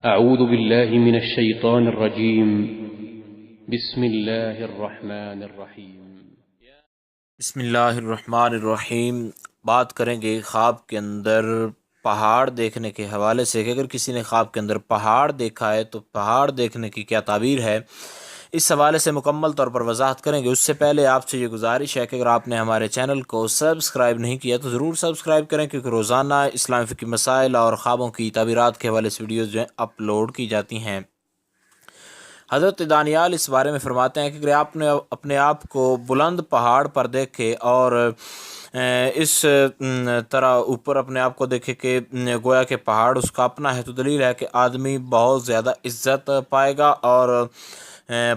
أعوذ بالله من الشيطان الرجيم بسم الله الرحمن الرحيم بسم اللہ الرحمن الرحیم۔ بات کریں گے خواب کے اندر پہاڑ دیکھنے کے حوالے سے کہ اگر کسی نے خواب کے اندر پہاڑ دیکھا ہے تو پہاڑ دیکھنے کی کیا تعبیر ہے، اس حوالے سے مکمل طور پر وضاحت کریں گے۔ اس سے پہلے آپ سے یہ گزارش ہے کہ اگر آپ نے ہمارے چینل کو سبسکرائب نہیں کیا تو ضرور سبسکرائب کریں، کیونکہ روزانہ اسلام فقہی مسائل اور خوابوں کی تعبیرات کے حوالے سے ویڈیوز جو ہیں اپلوڈ کی جاتی ہیں۔ حضرت دانیال اس بارے میں فرماتے ہیں کہ اگر آپ نے اپنے آپ کو بلند پہاڑ پر دیکھے اور اس طرح اوپر اپنے آپ کو دیکھے کہ گویا کہ پہاڑ اس کا اپنا ہے، تو دلیل ہے کہ آدمی بہت زیادہ عزت پائے گا اور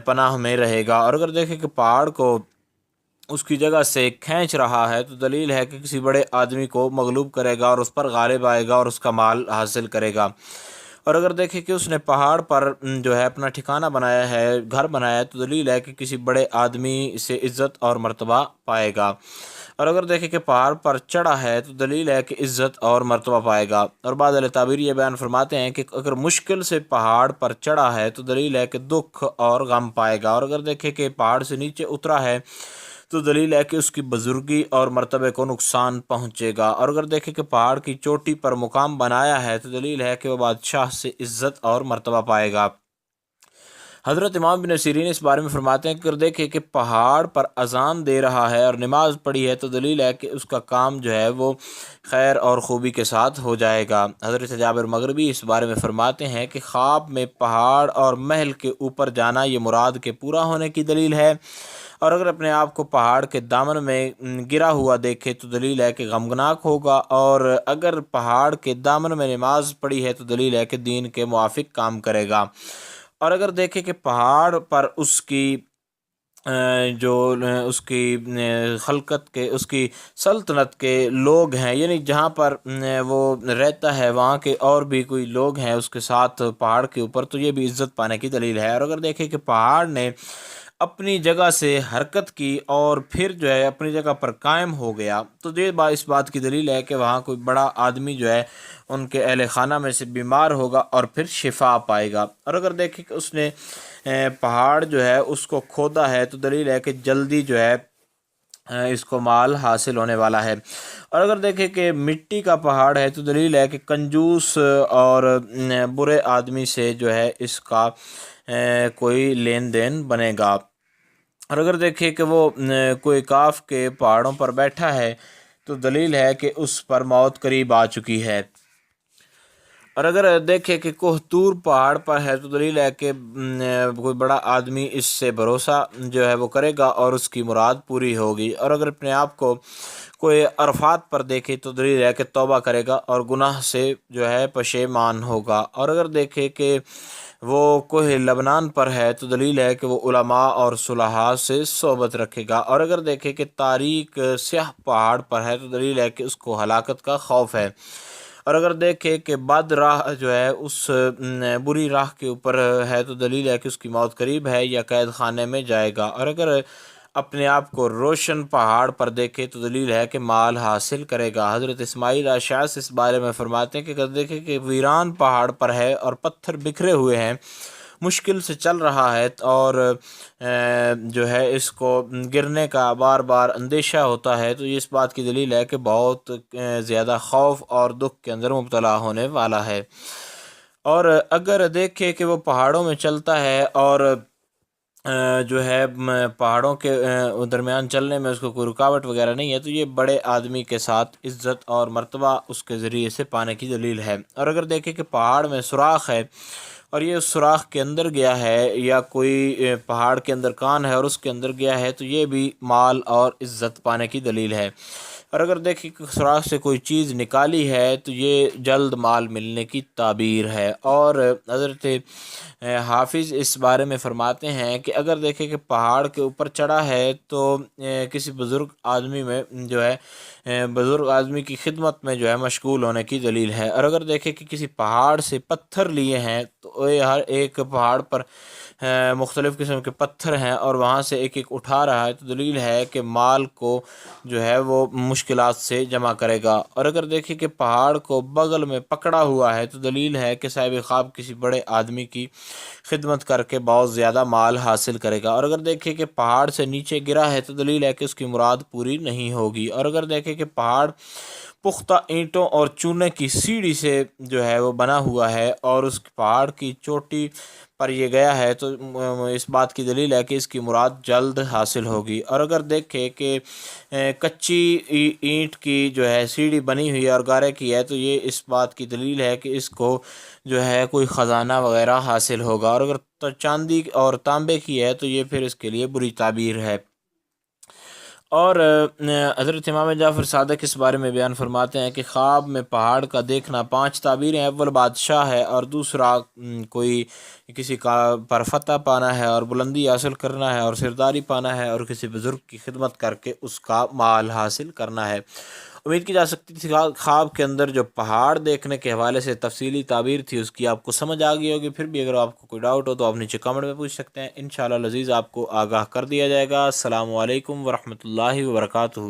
پناہ میں رہے گا۔ اور اگر دیکھے کہ پہاڑ کو اس کی جگہ سے کھینچ رہا ہے تو دلیل ہے کہ کسی بڑے آدمی کو مغلوب کرے گا اور اس پر غالب آئے گا اور اس کا مال حاصل کرے گا۔ اور اگر دیکھیں کہ اس نے پہاڑ پر جو ہے اپنا ٹھکانہ بنایا ہے، گھر بنایا ہے، تو دلیل ہے کہ کسی بڑے آدمی سے عزت اور مرتبہ پائے گا۔ اور اگر دیکھیں کہ پہاڑ پر چڑھا ہے تو دلیل ہے کہ عزت اور مرتبہ پائے گا۔ اور بعض اہل تعبیر یہ بیان فرماتے ہیں کہ اگر مشکل سے پہاڑ پر چڑھا ہے تو دلیل ہے کہ دکھ اور غم پائے گا۔ اور اگر دیکھیں کہ پہاڑ سے نیچے اترا ہے تو دلیل ہے کہ اس کی بزرگی اور مرتبے کو نقصان پہنچے گا۔ اور اگر دیکھیں کہ پہاڑ کی چوٹی پر مقام بنایا ہے تو دلیل ہے کہ وہ بادشاہ سے عزت اور مرتبہ پائے گا۔ حضرت امام بن سیرین اس بارے میں فرماتے ہیں کہ اگر دیکھیں کہ پہاڑ پر اذان دے رہا ہے اور نماز پڑھی ہے تو دلیل ہے کہ اس کا کام جو ہے وہ خیر اور خوبی کے ساتھ ہو جائے گا۔ حضرت جابر مغربی اس بارے میں فرماتے ہیں کہ خواب میں پہاڑ اور محل کے اوپر جانا یہ مراد کے پورا ہونے کی دلیل ہے، اور اگر اپنے آپ کو پہاڑ کے دامن میں گرا ہوا دیکھے تو دلیل ہے کہ غمناک ہوگا، اور اگر پہاڑ کے دامن میں نماز پڑھی ہے تو دلیل ہے کہ دین کے موافق کام کرے گا۔ اور اگر دیکھیں کہ پہاڑ پر اس کی اس کی خلقت کے، اس کی سلطنت کے لوگ ہیں، یعنی جہاں پر وہ رہتا ہے وہاں کے اور بھی کوئی لوگ ہیں اس کے ساتھ پہاڑ کے اوپر، تو یہ بھی عزت پانے کی دلیل ہے۔ اور اگر دیکھیں کہ پہاڑ نے اپنی جگہ سے حرکت کی اور پھر جو ہے اپنی جگہ پر قائم ہو گیا تو یہ اس بات کی دلیل ہے کہ وہاں کوئی بڑا آدمی جو ہے ان کے اہل خانہ میں سے بیمار ہوگا اور پھر شفا پائے گا۔ اور اگر دیکھیں کہ اس نے پہاڑ جو ہے اس کو کھودا ہے تو دلیل ہے کہ جلدی جو ہے اس کو مال حاصل ہونے والا ہے۔ اور اگر دیکھیں کہ مٹی کا پہاڑ ہے تو دلیل ہے کہ کنجوس اور برے آدمی سے جو ہے اس کا کوئی لین دین بنے گا۔ اور اگر دیکھیں کہ وہ کوئی کاف کے پہاڑوں پر بیٹھا ہے تو دلیل ہے کہ اس پر موت قریب آ چکی ہے۔ اور اگر دیکھیں کہ کوہتور پہاڑ پر ہے تو دلیل ہے کہ کوئی بڑا آدمی اس سے بھروسہ جو ہے وہ کرے گا اور اس کی مراد پوری ہوگی۔ اور اگر اپنے آپ کو کوئی عرفات پر دیکھے تو دلیل ہے کہ توبہ کرے گا اور گناہ سے جو ہے پشیمان ہوگا۔ اور اگر دیکھے کہ وہ کوہ لبنان پر ہے تو دلیل ہے کہ وہ علماء اور صلحاء سے صحبت رکھے گا۔ اور اگر دیکھے کہ تاریک سیاہ پہاڑ پر ہے تو دلیل ہے کہ اس کو ہلاکت کا خوف ہے۔ اور اگر دیکھے کہ بد راہ جو ہے اس بری راہ کے اوپر ہے تو دلیل ہے کہ اس کی موت قریب ہے یا قید خانے میں جائے گا۔ اور اگر اپنے آپ کو روشن پہاڑ پر دیکھے تو دلیل ہے کہ مال حاصل کرے گا۔ حضرت اسماعیل اشعث اس بارے میں فرماتے ہیں کہ اگر دیکھے کہ ویران پہاڑ پر ہے اور پتھر بکھرے ہوئے ہیں، مشکل سے چل رہا ہے اور جو ہے اس کو گرنے کا بار بار اندیشہ ہوتا ہے، تو یہ اس بات کی دلیل ہے کہ بہت زیادہ خوف اور دکھ کے اندر مبتلا ہونے والا ہے۔ اور اگر دیکھے کہ وہ پہاڑوں میں چلتا ہے اور جو ہے پہاڑوں کے درمیان چلنے میں اس کو کوئی رکاوٹ وغیرہ نہیں ہے تو یہ بڑے آدمی کے ساتھ عزت اور مرتبہ اس کے ذریعے سے پانے کی دلیل ہے۔ اور اگر دیکھیں کہ پہاڑ میں سوراخ ہے اور یہ اس سوراخ کے اندر گیا ہے، یا کوئی پہاڑ کے اندر کان ہے اور اس کے اندر گیا ہے، تو یہ بھی مال اور عزت پانے کی دلیل ہے۔ اور اگر دیکھیں کہ سوراخ سے کوئی چیز نکالی ہے تو یہ جلد مال ملنے کی تعبیر ہے۔ اور حضرت حافظ اس بارے میں فرماتے ہیں کہ اگر دیکھیں کہ پہاڑ کے اوپر چڑھا ہے تو کسی بزرگ آدمی میں جو ہے بزرگ آدمی کی خدمت میں جو ہے مشغول ہونے کی دلیل ہے۔ اور اگر دیکھیں کہ کسی پہاڑ سے پتھر لیے ہیں تو یہ ہر ایک پہاڑ پر مختلف قسم کے پتھر ہیں اور وہاں سے ایک ایک اٹھا رہا ہے، تو دلیل ہے کہ مال کو جو ہے وہ مشکلات سے جمع کرے گا۔ اور اگر دیکھیں کہ پہاڑ کو بغل میں پکڑا ہوا ہے تو دلیل ہے کہ صاحب خواب کسی بڑے آدمی کی خدمت کر کے بہت زیادہ مال حاصل کرے گا۔ اور اگر دیکھیں کہ پہاڑ سے نیچے گرا ہے تو دلیل ہے کہ اس کی مراد پوری نہیں ہوگی۔ اور اگر دیکھیں کہ پہاڑ پختہ اینٹوں اور چونے کی سیڑھی سے جو ہے وہ بنا ہوا ہے اور اس پہاڑ کی چوٹی پر یہ گیا ہے تو اس بات کی دلیل ہے کہ اس کی مراد جلد حاصل ہوگی۔ اور اگر دیکھیں کہ کچی اینٹ کی جو ہے سیڑھی بنی ہوئی ہے اور گارے کی ہے تو یہ اس بات کی دلیل ہے کہ اس کو جو ہے کوئی خزانہ وغیرہ حاصل ہوگا۔ اور اگر چاندی اور تانبے کی ہے تو یہ پھر اس کے لیے بری تعبیر ہے۔ اور حضرت امام جعفر صادق اس بارے میں بیان فرماتے ہیں کہ خواب میں پہاڑ کا دیکھنا 5 تعبیریں، اول بادشاہ ہے، اور دوسرا کوئی کسی کا پر فتح پانا ہے اور بلندی حاصل کرنا ہے اور سرداری پانا ہے اور کسی بزرگ کی خدمت کر کے اس کا مال حاصل کرنا ہے۔ امید کی جا سکتی تھی خواب کے اندر جو پہاڑ دیکھنے کے حوالے سے تفصیلی تعبیر تھی اس کی آپ کو سمجھ آ گئی ہوگی۔ پھر بھی اگر آپ کو کوئی ڈاؤٹ ہو تو آپ نیچے کامنٹ میں پوچھ سکتے ہیں، انشاءاللہ لذیذ آپ کو آگاہ کر دیا جائے گا۔ السلام علیکم ورحمۃ اللہ وبرکاتہ۔